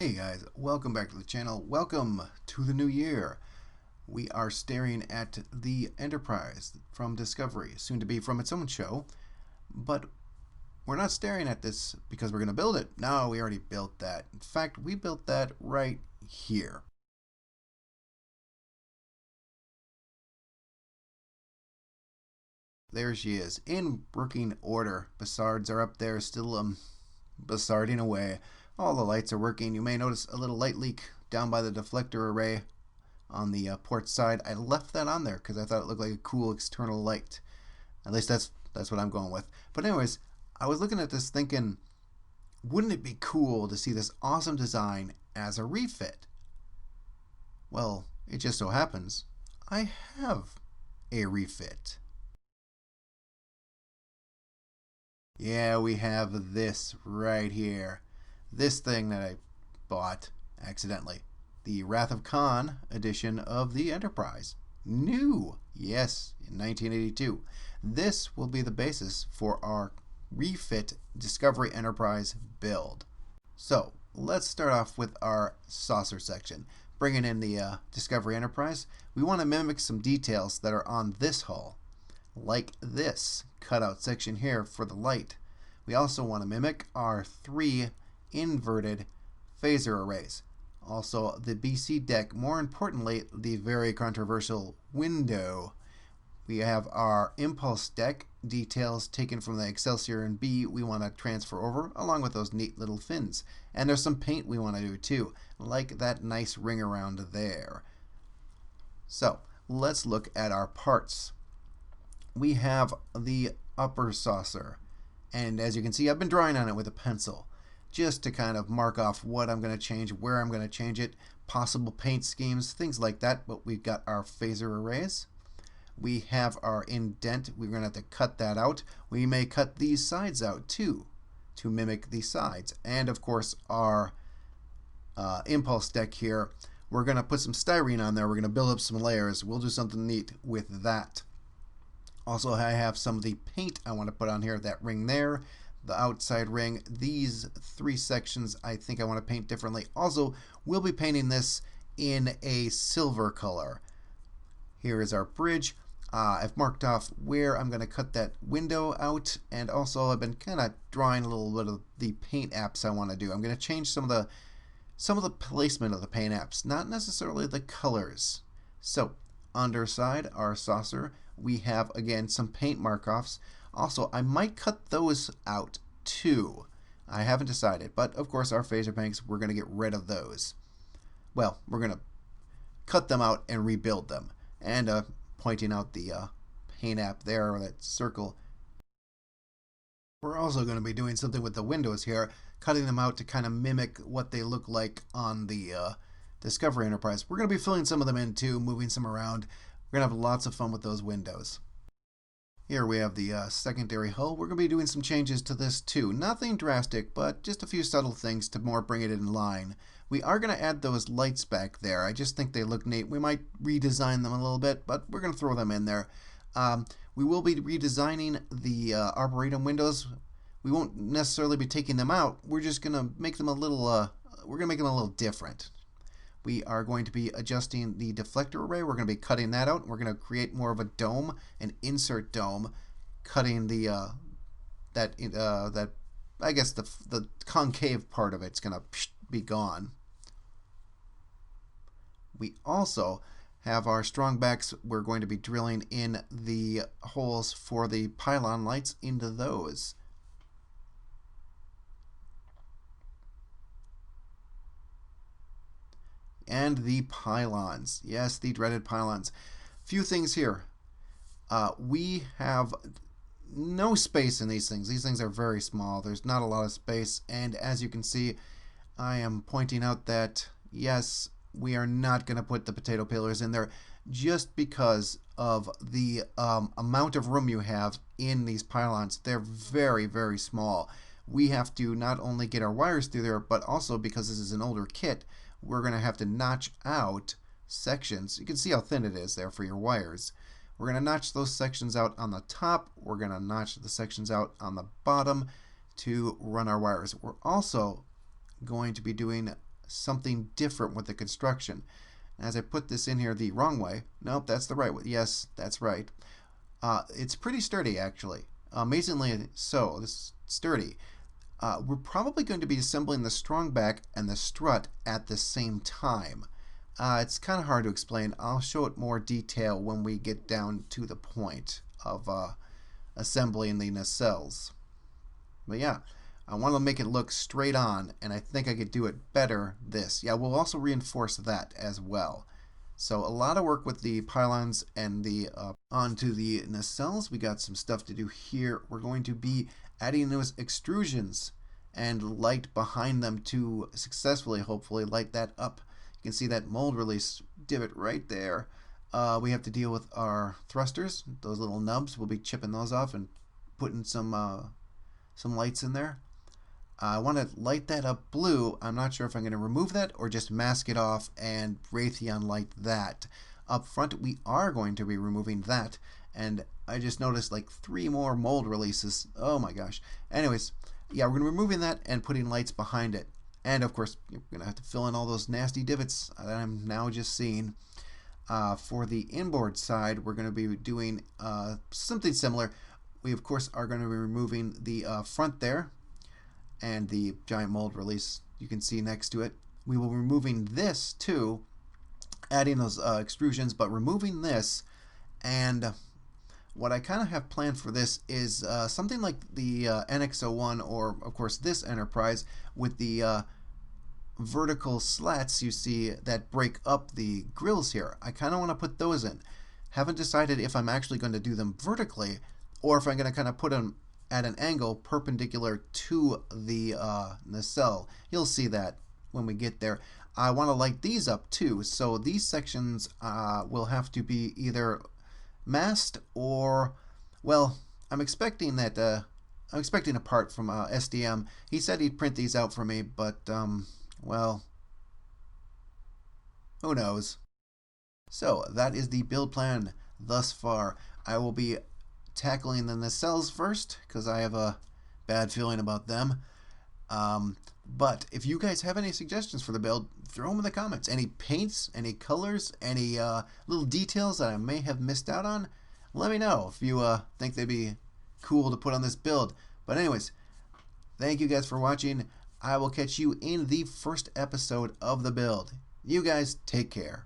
Hey guys, welcome back to the channel. Welcome to the new year. We are staring at the Enterprise from Discovery, soon to be from its own show. But we're not staring at this because we're going to build it. No, we already built that. In fact, we built that right here. There she is, in working order. Bassards are up there, still bassarding away. All the lights are working. You may notice a little light leak down by the deflector array on the port side. I left that on there because I thought it looked like a cool external light. At least that's what I'm going with. But anyways, I was looking at this thinking, wouldn't it be cool to see this awesome design as a refit? Well, it just so happens I have a refit. Yeah, we have this right here. This thing that I bought accidentally. The Wrath of Khan edition of the Enterprise. New, yes, in 1982. This will be the basis for our refit Discovery Enterprise build. So let's start off with our saucer section. Bringing in the Discovery Enterprise, we want to mimic some details that are on this hull, like this cutout section here for the light. We also want to mimic our three inverted phaser arrays. Also, the BC deck, more importantly, the very controversial window. We have our impulse deck, details taken from the Excelsior and B we want to transfer over, along with those neat little fins. And there's some paint we want to do too, like that nice ring around there. So, let's look at our parts. We have the upper saucer, and as you can see, I've been drawing on it with a pencil, just to kind of mark off what I'm going to change, where I'm going to change it, possible paint schemes, things like that. But we've got our phaser arrays. We have our indent. We're going to have to cut that out. We may cut these sides out too to mimic the sides. And of course, our impulse deck here, we're going to put some styrene on there. We're going to build up some layers. We'll do something neat with that. Also, I have some of the paint I want to put on here, that ring there, the outside ring. These three sections I think I want to paint differently. Also, we'll be painting this in a silver color. Here is our bridge. I've marked off where I'm going to cut that window out, and also I've been kind of drawing a little bit of the paint apps I want to do. I'm going to change some of the placement of the paint apps, not necessarily the colors. So, underside our saucer, we have again some paint mark-offs. Also, I might cut those out too. I haven't decided, but of course our phaser banks, we're going to get rid of those. Well, we're going to cut them out and rebuild them. And pointing out the paint app there, or that circle. We're also going to be doing something with the windows here, cutting them out to kind of mimic what they look like on the Discovery Enterprise. We're going to be filling some of them in too, moving some around. We're going to have lots of fun with those windows. Here we have the secondary hull. We're going to be doing some changes to this too. Nothing drastic, but just a few subtle things to more bring it in line. We are going to add those lights back there. I just think they look neat. We might redesign them a little bit, but we're going to throw them in there. We will be redesigning the Arboretum windows. We won't necessarily be taking them out. We're just going to make them a little, we're going to make them a little different. We are going to be adjusting the deflector array. We're going to be cutting that out. We're going to create more of a dome, an insert dome, cutting the that I guess the concave part of it's going to be gone. We also have our strong backs. We're going to be drilling in the holes for the pylon lights into those. And the pylons. Yes, the dreaded pylons. Few things here. We have no space in these things. These things are very small. There's not a lot of space. And as you can see, I am pointing out that, yes, we are not going to put the potato peelers in there just because of the amount of room you have in these pylons. They're very, very small. We have to not only get our wires through there, but also because this is an older kit, we're going to have to notch out sections. You can see how thin it is there for your wires. We're going to notch those sections out on the top. We're going to notch the sections out on the bottom to run our wires. We're also going to be doing something different with the construction. As I put this in here the wrong way, nope, that's the right way. Yes, that's right. It's pretty sturdy, actually. Amazingly so. This sturdy. We're probably going to be assembling the strong back and the strut at the same time. It's kind of hard to explain. I'll show it more detail when we get down to the point of assembling the nacelles. But yeah, I want to make it look straight on, and I think I could do it better this. Yeah, we'll also reinforce that as well. So a lot of work with the pylons and the onto the nacelles. We got some stuff to do here. We're going to be adding those extrusions and light behind them to successfully, hopefully, light that up. You can see that mold release divot right there. We have to deal with our thrusters, those little nubs. We'll be chipping those off and putting some lights in there. I want to light that up blue. I'm not sure if I'm going to remove that or just mask it off and Raytheon light that. Up front, we are going to be removing that. And I just noticed like 3 more mold releases. Oh my gosh. Anyways, yeah, we're going to be removing that and putting lights behind it. And of course, you're going to have to fill in all those nasty divots that I'm now just seeing. For the inboard side, we're going to be doing something similar. We, of course, are going to be removing the front there and the giant mold release you can see next to it. We will be removing this too, adding those extrusions, but removing this. And what I kind of have planned for this is something like the NX-01 or, of course, this Enterprise with the vertical slats you see that break up the grills here. I kind of want to put those in. Haven't decided if I'm actually going to do them vertically or if I'm going to kind of put them at an angle perpendicular to the nacelle. You'll see that when we get there. I want to light these up too, so these sections will have to be either masked or, well, I'm expecting that I'm expecting a part from SDM. He said he'd print these out for me, but well, who knows. So that is the build plan thus far. I will be tackling the nacelles first because I have a bad feeling about them. But if you guys have any suggestions for the build, throw them in the comments. Any paints, any colors, any little details that I may have missed out on, let me know if you think they'd be cool to put on this build. But anyways, thank you guys for watching. I will catch you in the first episode of the build. You guys take care.